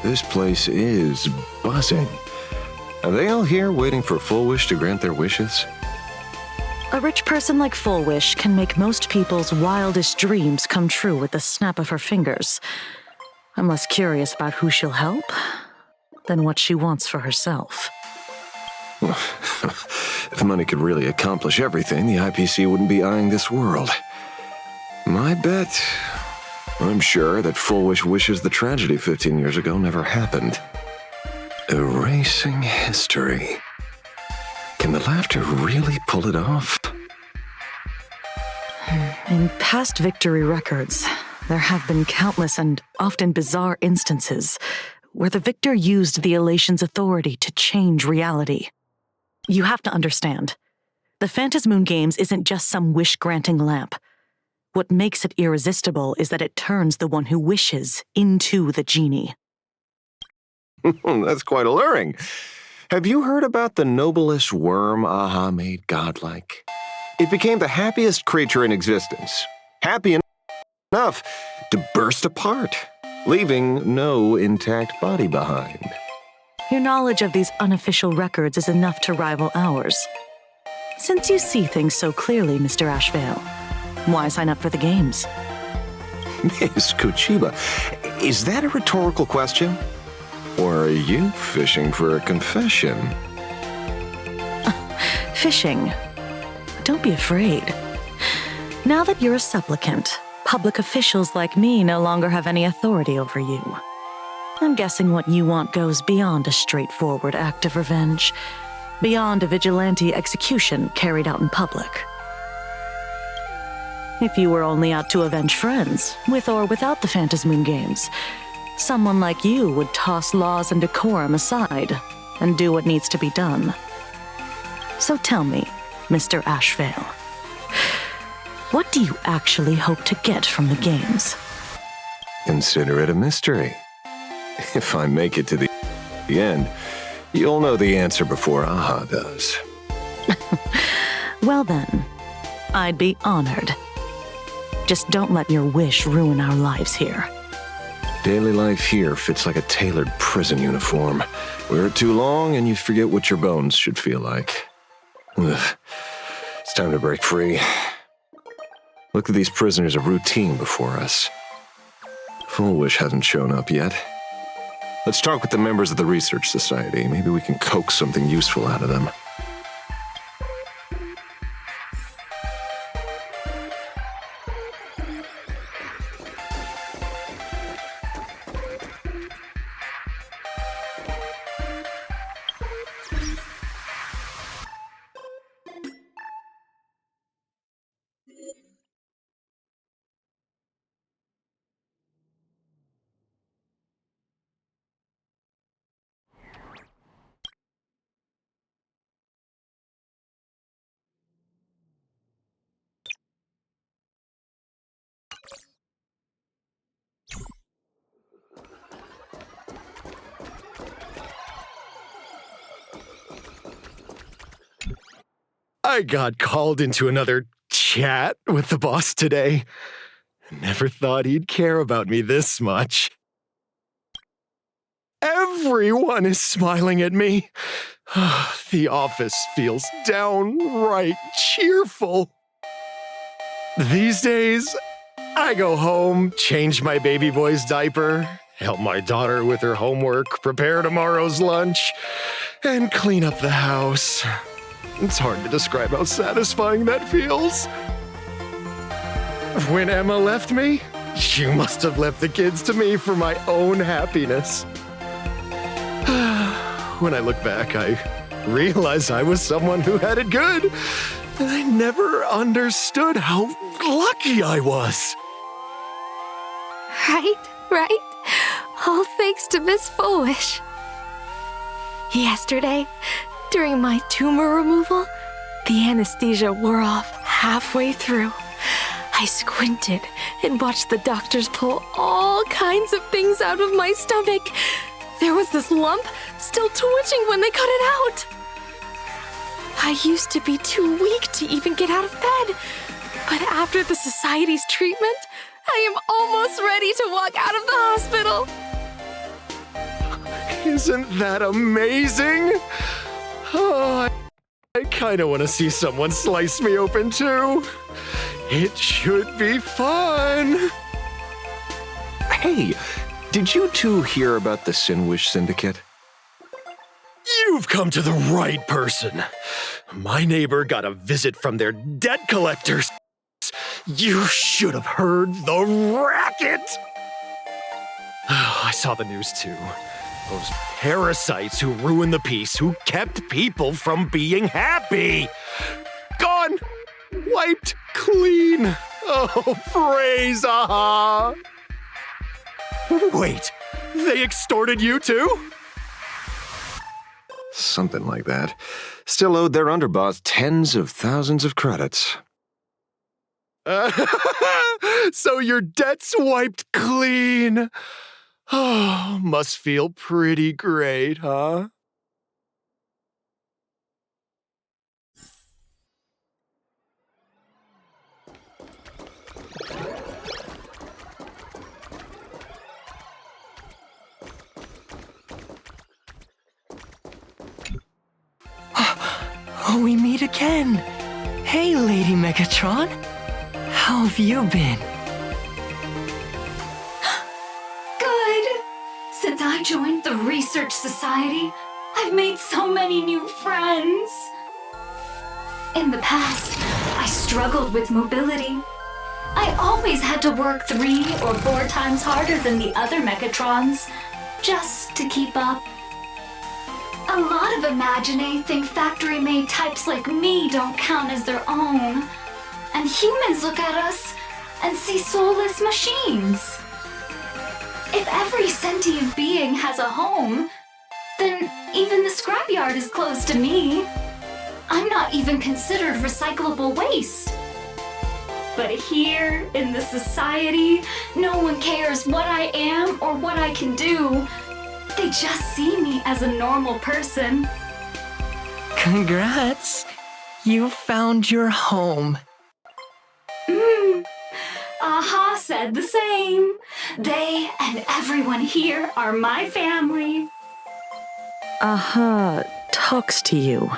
This place is buzzing. Are they all here waiting for Full Wish to grant their wishes? A rich person like Full Wish can make most people's wildest dreams come true with the snap of her fingers. I'm less curious about who she'll help than what she wants for herself. If money could really accomplish everything, the IPC wouldn't be eyeing this world. My bet, I'm sure that Full Wish wishes the tragedy 15 years ago never happened. Erasing history. Can the laughter really pull it off? In past victory records, there have been countless and often bizarre instances where the victor used the elation's authority to change reality. You have to understand, the Phantasmoon Games isn't just some wish-granting lamp. What makes it irresistible is that it turns the one who wishes into the genie. That's quite alluring. Have you heard about the noblest worm Aha made godlike? It became the happiest creature in existence. Happy enough to burst apart, leaving no intact body behind. Your knowledge of these unofficial records is enough to rival ours. Since you see things so clearly, Mr. Ashvale, why sign up for the games? Miss Kuchiba, is that a rhetorical question? Or are you fishing for a confession? Fishing? Don't be afraid. Now that you're a supplicant, public officials like me no longer have any authority over you. I'm guessing what you want goes beyond a straightforward act of revenge, beyond a vigilante execution carried out in public. If you were only out to avenge friends, with or without the Phantasmoon Games, someone like you would toss laws and decorum aside and do what needs to be done. So tell me, Mr. Ashvale, what do you actually hope to get from the games? Consider it a mystery. If I make it to the end, you'll know the answer before Aha does. Well then, I'd be honored. Just don't let your wish ruin our lives here. Daily life here fits like a tailored prison uniform. Wear it too long and you forget what your bones should feel like. Ugh. It's time to break free. Look at these prisoners of routine before us. Full Wish hasn't shown up yet. Let's talk with the members of the Research Society. Maybe we can coax something useful out of them. I got called into another chat with the boss today. Never thought he'd care about me this much. Everyone is smiling at me. The office feels downright cheerful. These days, I go home, change my baby boy's diaper, help my daughter with her homework, prepare tomorrow's lunch, and clean up the house. It's hard to describe how satisfying that feels. When Emma left me, she must have left the kids to me for my own happiness. When I look back, I realize I was someone who had it good, and I never understood how lucky I was. Right. All thanks to Miss Full Wish. Yesterday, during my tumor removal, the anesthesia wore off halfway through. I squinted and watched the doctors pull all kinds of things out of my stomach. There was this lump still twitching when they cut it out. I used to be too weak to even get out of bed, but after the society's treatment, I am almost ready to walk out of the hospital. Isn't that amazing? Oh, I kind of want to see someone slice me open too. It should be fun. Hey, did you two hear about the Sinwish Syndicate? You've come to the right person. My neighbor got a visit from their debt collectors. You should have heard the racket. I saw the news too. Those parasites who ruined the peace, who kept people from being happy. Gone. Wiped clean. Oh, praise aha. Wait, they extorted you too? Something like that. Still owed their underboss tens of thousands of credits. So your debt's wiped clean. Oh, must feel pretty great, huh? Oh, we meet again. Hey, Lady Megatron. How have you been? Good. Since I joined the Research Society, I've made so many new friends. In the past, I struggled with mobility. I always had to work 3 or 4 times harder than the other Megatrons, just to keep up. A lot of Imaginae think factory-made types like me don't count as their own. And humans look at us and see soulless machines. If every sentient being has a home, then even the scrapyard is close to me. I'm not even considered recyclable waste. But here, in the society, no one cares what I am or what I can do. They just see me as a normal person. Congrats. You found your home. Aha said the same. They and everyone here are my family. Aha talks to you.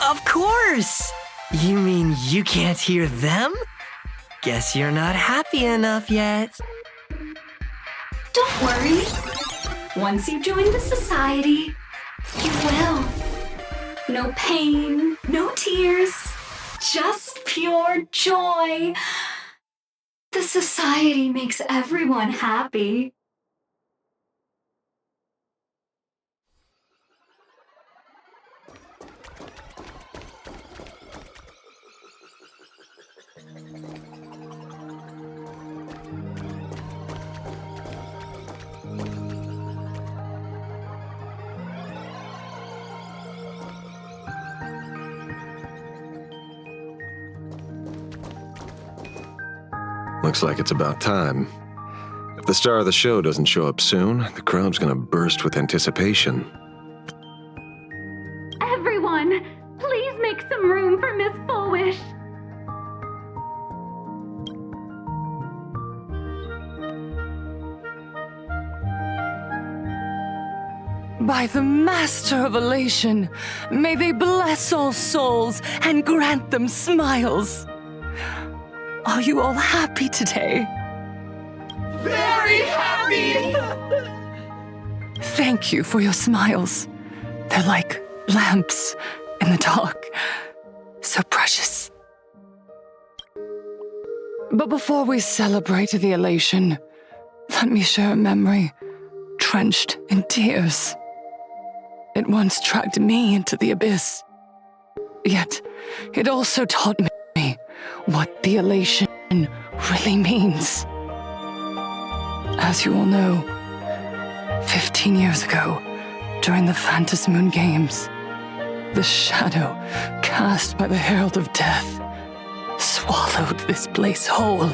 Of course. You mean you can't hear them? Guess you're not happy enough yet. Don't worry. Once you join the society, you will. No pain, no tears, just pure joy. The society makes everyone happy. Looks like it's about time. If the star of the show doesn't show up soon, the crowd's gonna burst with anticipation. Everyone, please make some room for Miss Fullwish. By the Master of Elation, may they bless all souls and grant them smiles. Are you all happy today? Very happy! Thank you for your smiles. They're like lamps in the dark. So precious. But before we celebrate the elation, let me share a memory drenched in tears. It once dragged me into the abyss. Yet, it also taught me what the elation really means. As you all know, 15 years ago, during the Phantom Moon Games, the shadow cast by the Herald of Death swallowed this place whole.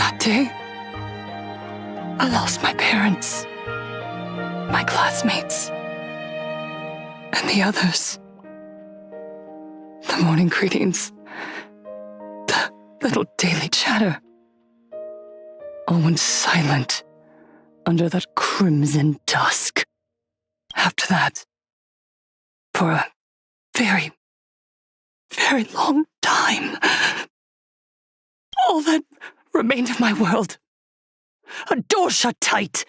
That day, I lost my parents, my classmates, and the others. The morning greetings, the little daily chatter, all went silent under that crimson dusk. After that, for a very, very long time, all that remained of my world, a door shut tight,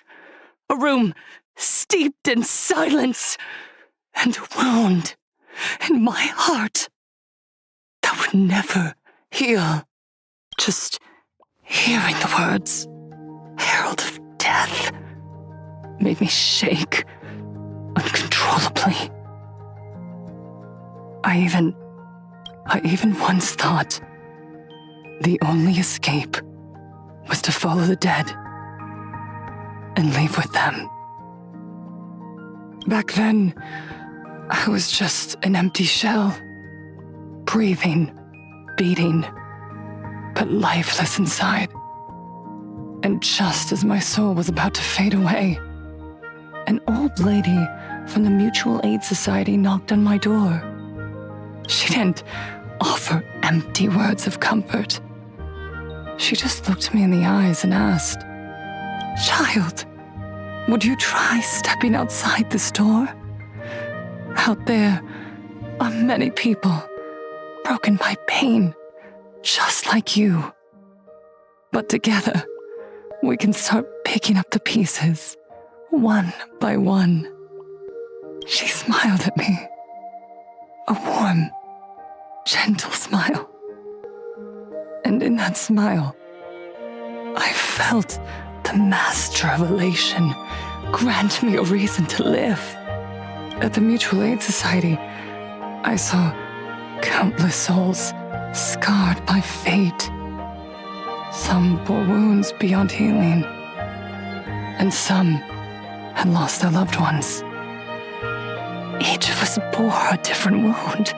a room steeped in silence, and a wound in my heart that would never heal. Just hearing the words, herald of death, made me shake uncontrollably. I even once thought the only escape was to follow the dead and leave with them. Back then, I was just an empty shell, breathing, beating, but lifeless inside. And just as my soul was about to fade away, an old lady from the Mutual Aid Society knocked on my door. She didn't offer empty words of comfort. She just looked me in the eyes and asked, "Child, would you try stepping outside this door? Out there are many people broken by pain, just like you. But together, we can start picking up the pieces, one by one." She smiled at me, a warm, gentle smile. And in that smile, I felt the master of elation grant me a reason to live. At the Mutual Aid Society, I saw countless souls scarred by fate. Some bore wounds beyond healing, and some had lost their loved ones. Each of us bore a different wound,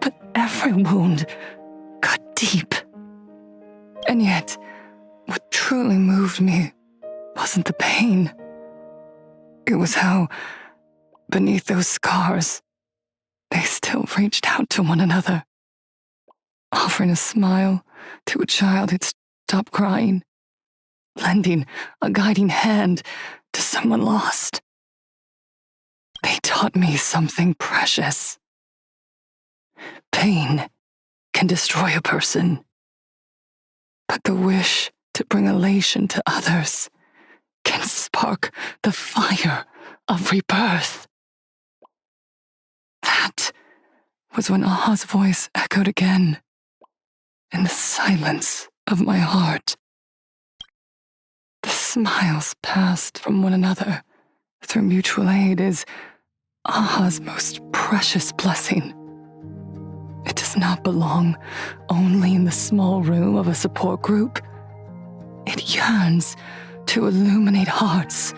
but every wound cut deep. And yet, what truly moved me wasn't the pain. It was how, beneath those scars, they still reached out to one another, offering a smile to a child who'd stopped crying, lending a guiding hand to someone lost. They taught me something precious. Pain can destroy a person, but the wish to bring elation to others can spark the fire of rebirth. That was when Aha's voice echoed again in the silence of my heart. The smiles passed from one another through mutual aid is Aha's most precious blessing. It does not belong only in the small room of a support group. It yearns to illuminate hearts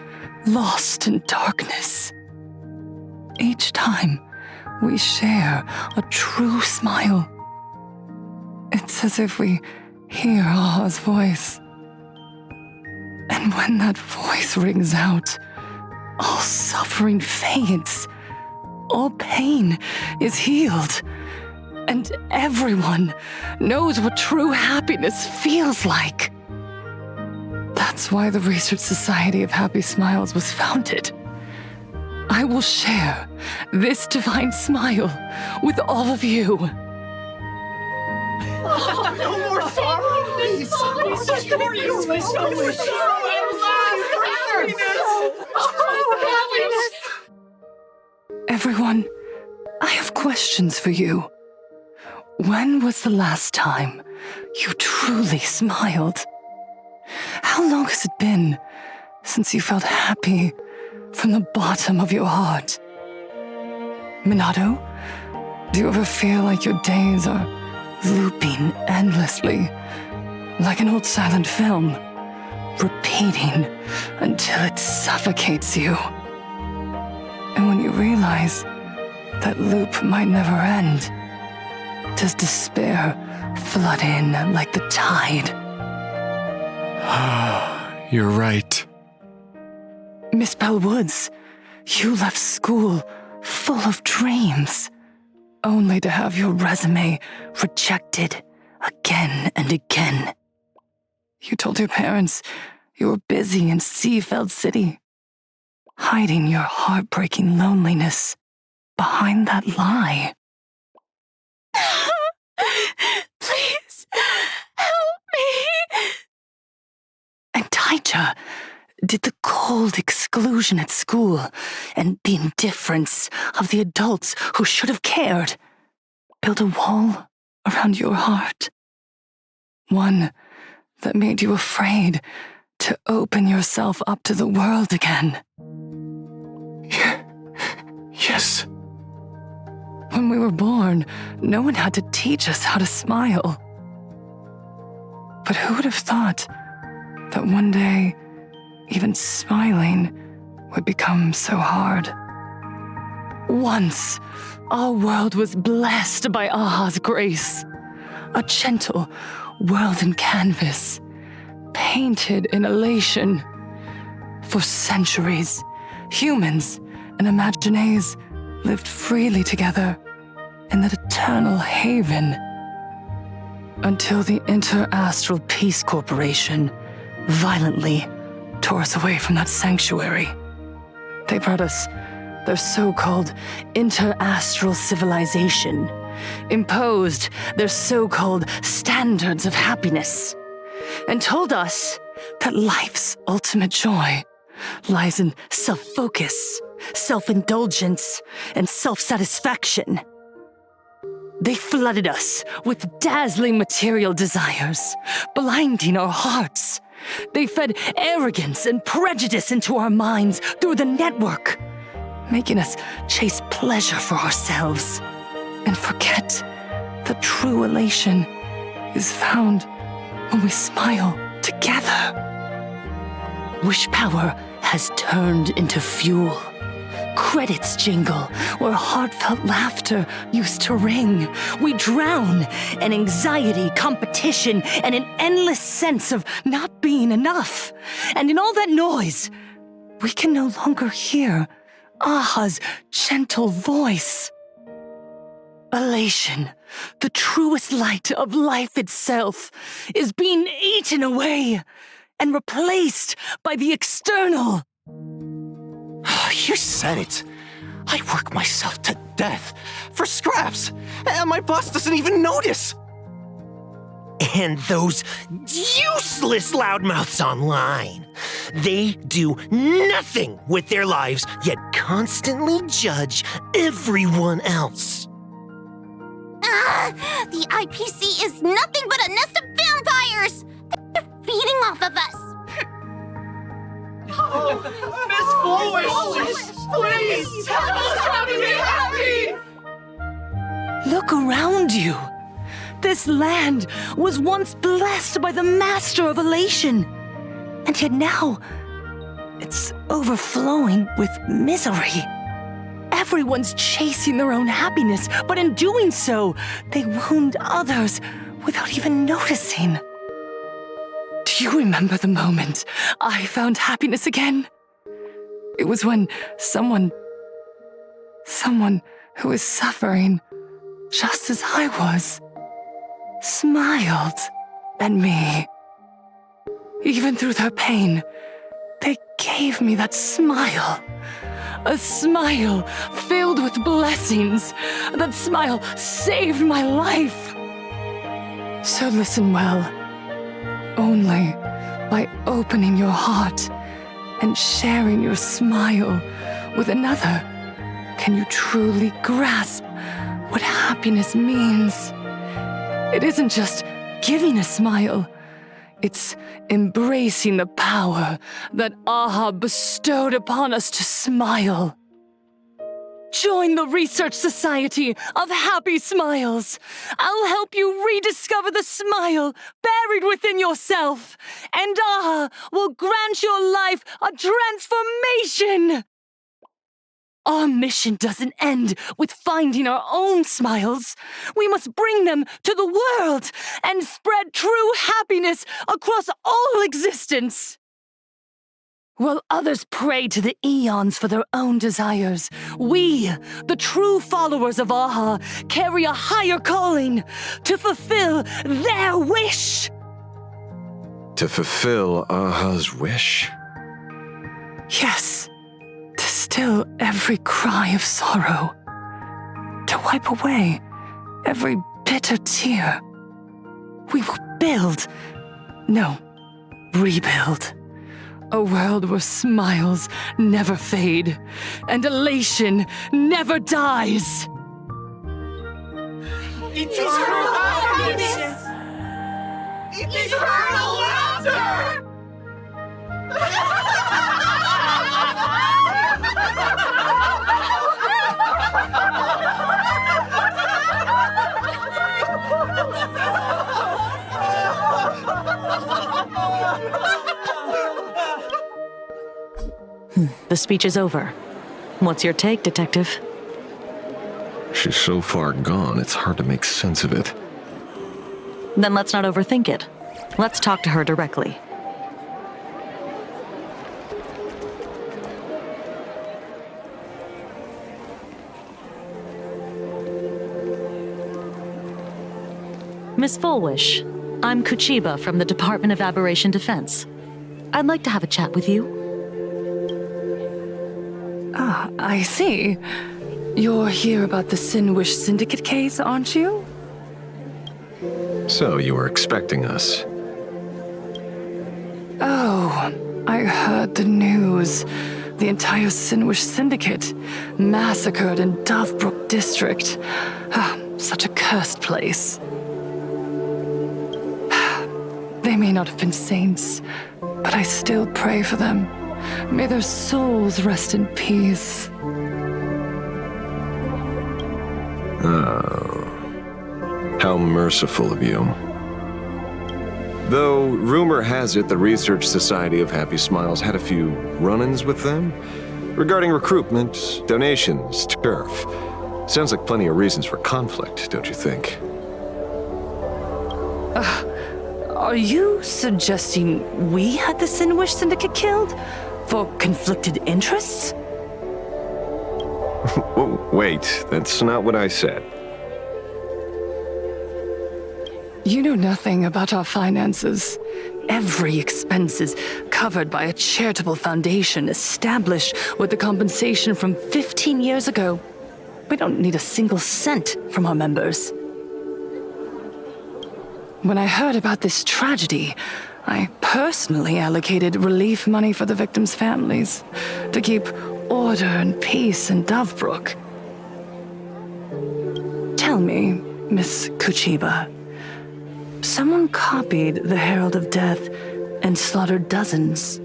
lost in darkness. Each time we share a true smile, it's as if we hear Aha's voice. And when that voice rings out, all suffering fades, all pain is healed, and everyone knows what true happiness feels like. That's why the Research Society of Happy Smiles was founded. I will share this divine smile with all of you. No more sorrow! Please! Everyone, I have questions for you. When was the last time you truly smiled? How long has it been since you felt happy from the bottom of your heart? Minato, do you ever feel like your days are looping endlessly, like an old silent film, repeating until it suffocates you? And when you realize that loop might never end, does despair flood in like the tide? You're right. Miss Bellwoods, you left school full of dreams, only to have your resume rejected again and again. You told your parents You were busy in Seafeld City, hiding your heartbreaking loneliness behind that lie. Please, help me. And Taija, did the cold exclusion at school and the indifference of the adults who should have cared build a wall around your heart? One that made you afraid to open yourself up to the world again. Yes. When we were born, no one had to teach us how to smile. But who would have thought that one day, even smiling would become so hard? Once, our world was blessed by Aha's grace. A gentle world in canvas, painted in elation. For centuries, humans and Imaginaes lived freely together in that eternal haven. Until the Interastral Peace Corporation violently tore us away from that sanctuary. They brought us their so-called interastral civilization, imposed their so-called standards of happiness, and told us that life's ultimate joy lies in self-focus, self-indulgence, and self-satisfaction. They flooded us with dazzling material desires, blinding our hearts. They fed arrogance and prejudice into our minds through the network, making us chase pleasure for ourselves and forget that true elation is found when we smile together. Wish power has turned into fuel. Credits jingle where heartfelt laughter used to ring. We drown in anxiety, competition, and an endless sense of not being enough. And in all that noise, we can no longer hear Aha's gentle voice. Elation, the truest light of life itself, is being eaten away and replaced by the external. You said it. I work myself to death for scraps, and my boss doesn't even notice. And those useless loudmouths online. They do nothing with their lives, yet constantly judge everyone else. The IPC is nothing but a nest of vampires! They're feeding off of us! Miss Foolish! Please! Tell us how to be happy! Look around you. This land was once blessed by the master of elation, and yet now it's overflowing with misery. Everyone's chasing their own happiness, but in doing so, they wound others without even noticing. Do you remember the moment I found happiness again? It was when someone who was suffering just as I was, smiled at me. Even through their pain, they gave me that smile. A smile filled with blessings. That smile saved my life. So listen well. Only by opening your heart and sharing your smile with another can you truly grasp what happiness means. It isn't just giving a smile. It's embracing the power that Aha bestowed upon us to smile. Join the Research Society of Happy Smiles. I'll help you rediscover the smile buried within yourself, and Aha will grant your life a transformation. Our mission doesn't end with finding our own smiles. We must bring them to the world and spread true happiness across all existence. While others pray to the eons for their own desires, we, the true followers of Aha, carry a higher calling to fulfill their wish. To fulfill Aha's wish? Yes, to still every cry of sorrow. To wipe away every bitter tear. We will build, no, rebuild. A world where smiles never fade and elation never dies. Eternal happiness! Eternal laughter! The speech is over. What's your take, Detective? She's so far gone, it's hard to make sense of it. Then let's not overthink it. Let's talk to her directly. Miss Fullwish, I'm Kuchiba from the Department of Aberration Defense. I'd like to have a chat with you. Ah, I see. You're here about the Sinwish Syndicate case, aren't you? So you were expecting us. Oh, I heard the news. The entire Sinwish Syndicate massacred in Dovebrook District. Ah, such a cursed place. They may not have been saints, but I still pray for them. May their souls rest in peace. Oh. How merciful of you. Though, rumor has it the Research Society of Happy Smiles had a few run-ins with them regarding recruitment, donations, turf. Sounds like plenty of reasons for conflict, don't you think? Are you suggesting we had the Sinwish Syndicate killed? For conflicted interests? Wait, that's not what I said. You know nothing about our finances. Every expense is covered by a charitable foundation established with the compensation from 15 years ago. We don't need a single cent from our members. When I heard about this tragedy, I personally allocated relief money for the victims' families to keep order and peace in Dovebrook. Tell me, Miss Kuchiba, someone copied the Herald of Death and slaughtered dozens.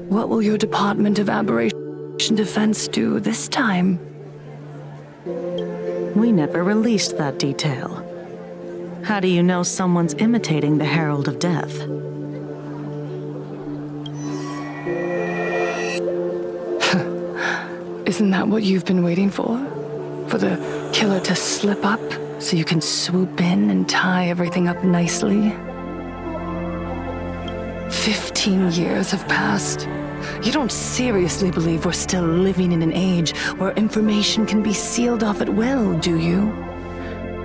What will your Department of Aberration Defense do this time? We never released that detail. How do you know someone's imitating the Herald of Death? Isn't that what you've been waiting for? For the killer to slip up so you can swoop in and tie everything up nicely? 15 years have passed. You don't seriously believe we're still living in an age where information can be sealed off at will, do you?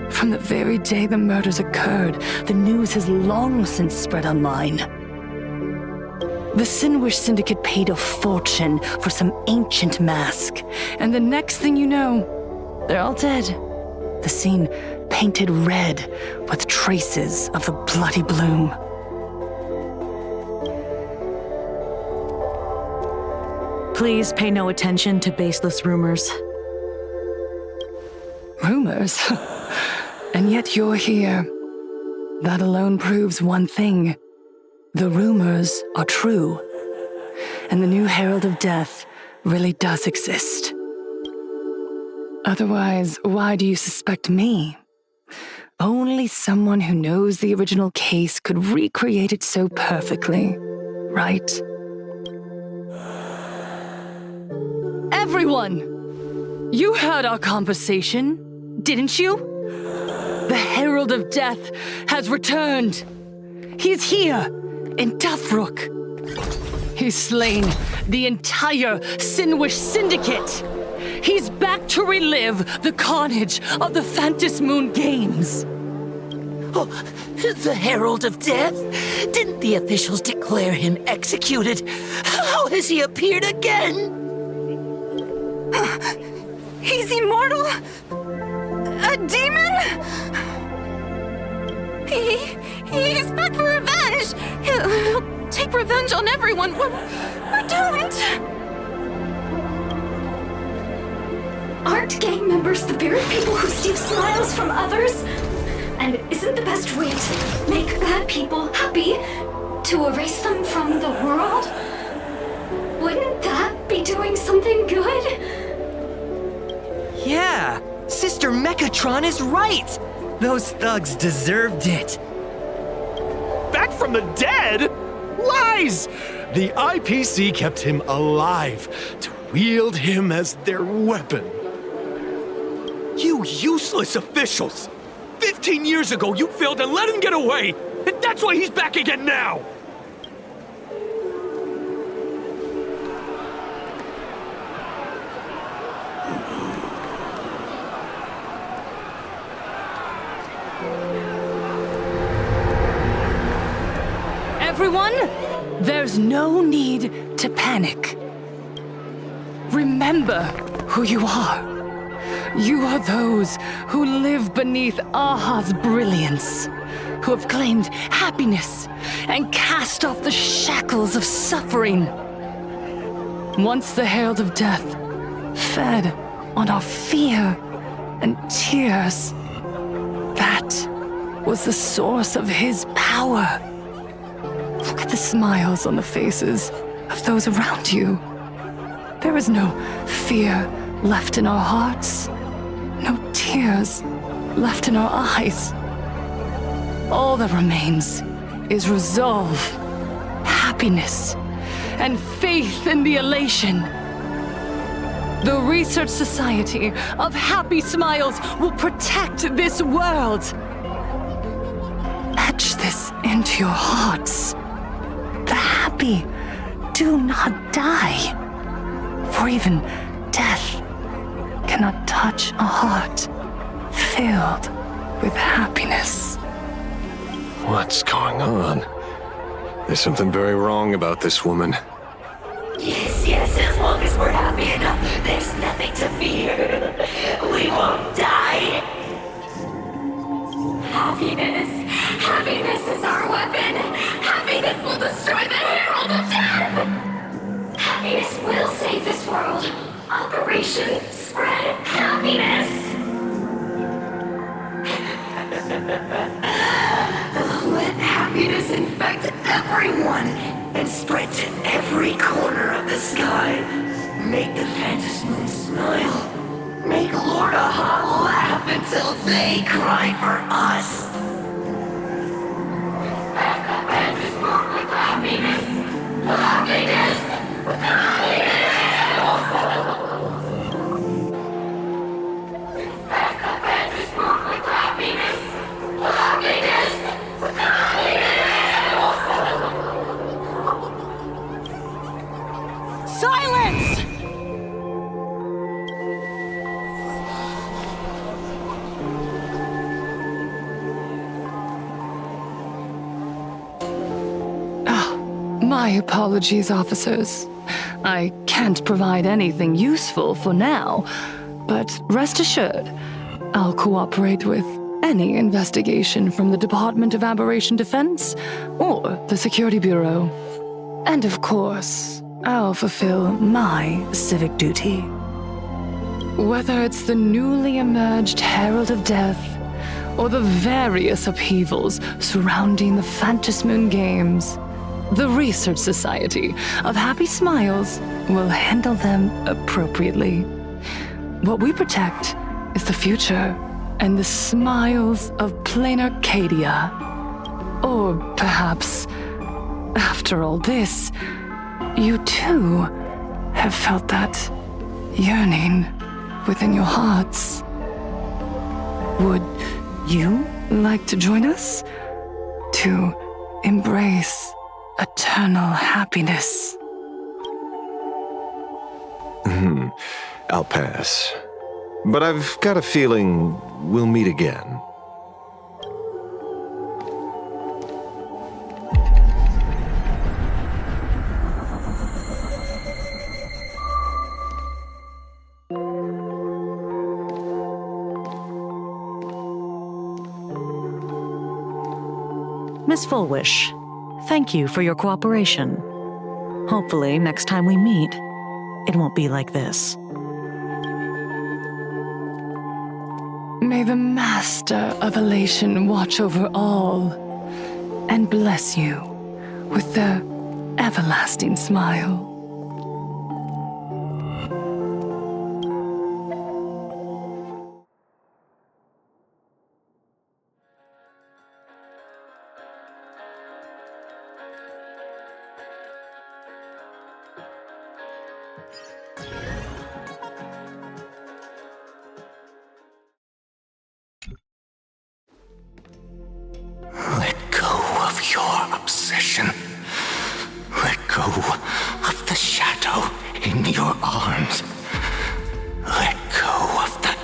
From the very day the murders occurred, the news has long since spread online. The Sinwish Syndicate paid a fortune for some ancient mask, and the next thing you know, they're all dead. The scene painted red with traces of the bloody bloom. Please pay no attention to baseless rumors. Rumors? And yet you're here. That alone proves one thing. The rumors are true. And the new Herald of Death really does exist. Otherwise, why do you suspect me? Only someone who knows the original case could recreate it so perfectly, right? Everyone! You heard our conversation, didn't you? The Herald of Death has returned. He's here, in Dovebrook. He's slain the entire Sinwish Syndicate. He's back to relive the carnage of the Phantasmoon Games. The Herald of Death? Didn't the officials declare him executed? How has he appeared again? He's immortal? A demon? He's back for revenge! He'll take revenge on everyone. We're doomed! Aren't gang members the very people who steal smiles from others? And isn't the best way to make bad people happy to erase them from the world? Wouldn't that be doing something good? Yeah, Sister Mechatron is right. Those thugs deserved it. Back from the dead? Lies! The IPC kept him alive to wield him as their weapon. You useless officials! 15 years ago, you failed and let him get away! And that's why he's back again now! Everyone, there's no need to panic. Remember who you are. You are those who live beneath Aha's brilliance, who have claimed happiness and cast off the shackles of suffering. Once the Herald of Death fed on our fear and tears, that was the source of his power. Look at the smiles on the faces of those around you. There is no fear left in our hearts, no tears left in our eyes. All that remains is resolve, happiness, and faith in the elation. The Research Society of Happy Smiles will protect this world. Etch this into your hearts. The happy do not die, for even death cannot touch a heart filled with happiness. What's going on? There's something very wrong about this woman. Yes, as long as we're happy enough, there's nothing to fear. We won't die. Happiness is our weapon. Happiness will destroy the Herald of Death. Happiness will save this world. Operation Spread Happiness. Let happiness infect everyone and spread to every corner of the sky. Make the Phantasmoon smile. Make Lord Aha laugh until they cry for us. Phantasmoon with happiness. Happiness. Phantasmoon with happiness. Happiness. Silence! My apologies, officers. I can't provide anything useful for now, but rest assured, I'll cooperate with any investigation from the Department of Aberration Defense or the Security Bureau. And of course, I'll fulfill my civic duty. Whether it's the newly emerged Herald of Death or the various upheavals surrounding the Phantasmoon Games, the Research Society of Happy Smiles will handle them appropriately. What we protect is the future and the smiles of plain Arcadia. Or perhaps, after all this, you too have felt that yearning within your hearts. Would you like to join us to embrace eternal happiness? I'll pass. But I've got a feeling we'll meet again. Miss Fullwish, thank you for your cooperation. Hopefully, next time we meet, it won't be like this. May the Master of Elation watch over all and bless you with their everlasting smile. Let go of your obsession. Let go of the shadow in your arms. Let go of that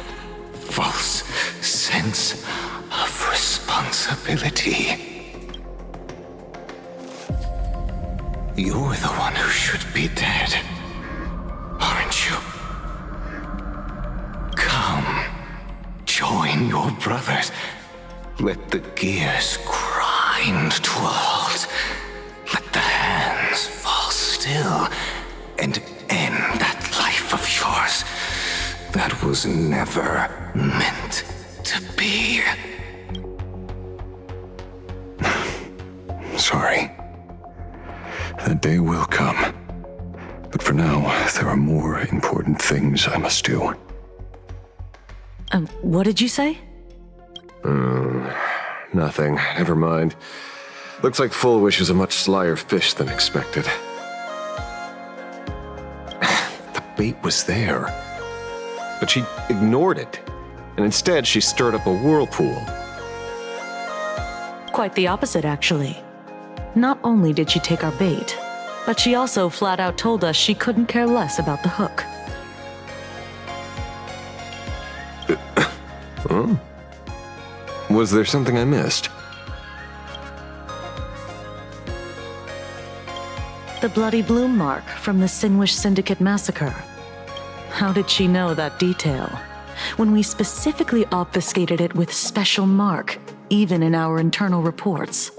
false sense of responsibility. You're the one who should be dead, aren't you? Come, join your brothers. Let the gears grind to a halt. Let the hands fall still and end that life of yours that was never meant to be. Sorry. That day will come. But for now, there are more important things I must do. What did you say? Nothing. Never mind. Looks like Fullwish is a much slyer fish than expected. The bait was there. But she ignored it. And instead, she stirred up a whirlpool. Quite the opposite, actually. Not only did she take our bait, but she also flat out told us she couldn't care less about the hook. Huh? Was there something I missed? The bloody bloom mark from the Sinwish Syndicate massacre. How did she know that detail? When we specifically obfuscated it with special mark, even in our internal reports.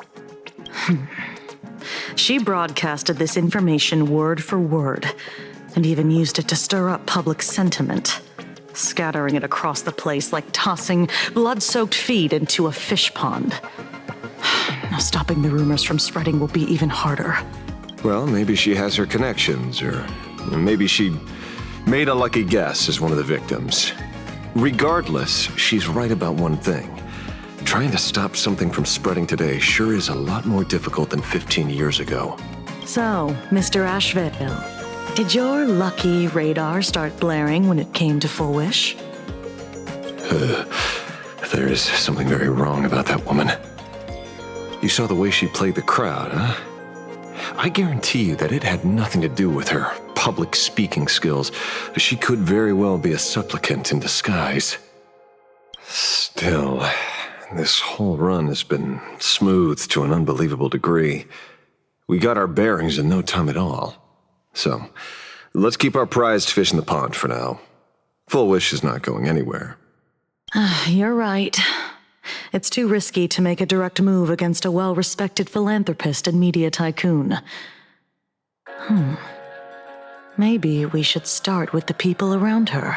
She broadcasted this information word for word, and even used it to stir up public sentiment, scattering it across the place like tossing blood-soaked feed into a fish pond. Now stopping the rumors from spreading will be even harder. Well, maybe she has her connections, or maybe she made a lucky guess as one of the victims. Regardless, she's right about one thing. Trying to stop something from spreading today sure is a lot more difficult than 15 years ago. So, Mr. Ashvale, did your lucky radar start blaring when it came to Fullwish? There is something very wrong about that woman. You saw the way she played the crowd, huh? I guarantee you that it had nothing to do with her public speaking skills. She could very well be a supplicant in disguise. Still, this whole run has been smoothed to an unbelievable degree. We got our bearings in no time at all. So, let's keep our prized fish in the pond for now. Fullwish is not going anywhere. You're right. It's too risky to make a direct move against a well-respected philanthropist and media tycoon. Maybe we should start with the people around her.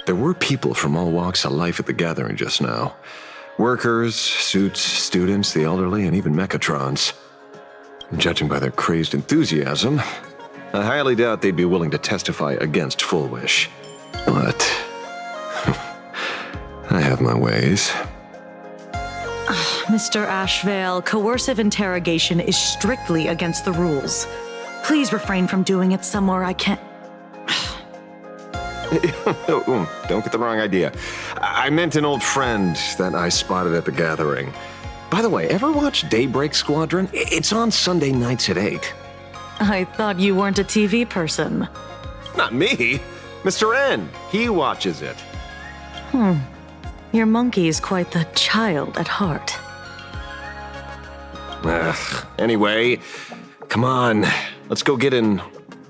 There were people from all walks of life at the gathering just now. Workers, suits, students, the elderly, and even mechatrons. Judging by their crazed enthusiasm, I highly doubt they'd be willing to testify against Fullwish. But I have my ways. Mr. Ashvale, coercive interrogation is strictly against the rules. Please refrain from doing it somewhere I can't... Don't get the wrong idea. I meant an old friend that I spotted at the gathering. By the way, ever watch Daybreak Squadron? It's on Sunday nights at 8. I thought you weren't a TV person. Not me. Mr. N. He watches it. Your monkey is quite the child at heart. Anyway, come on. Let's go get an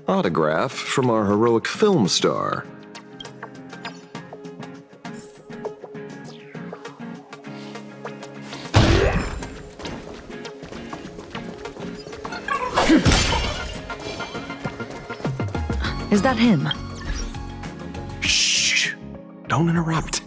autograph from our heroic film star. Is that him? Shh! Don't interrupt.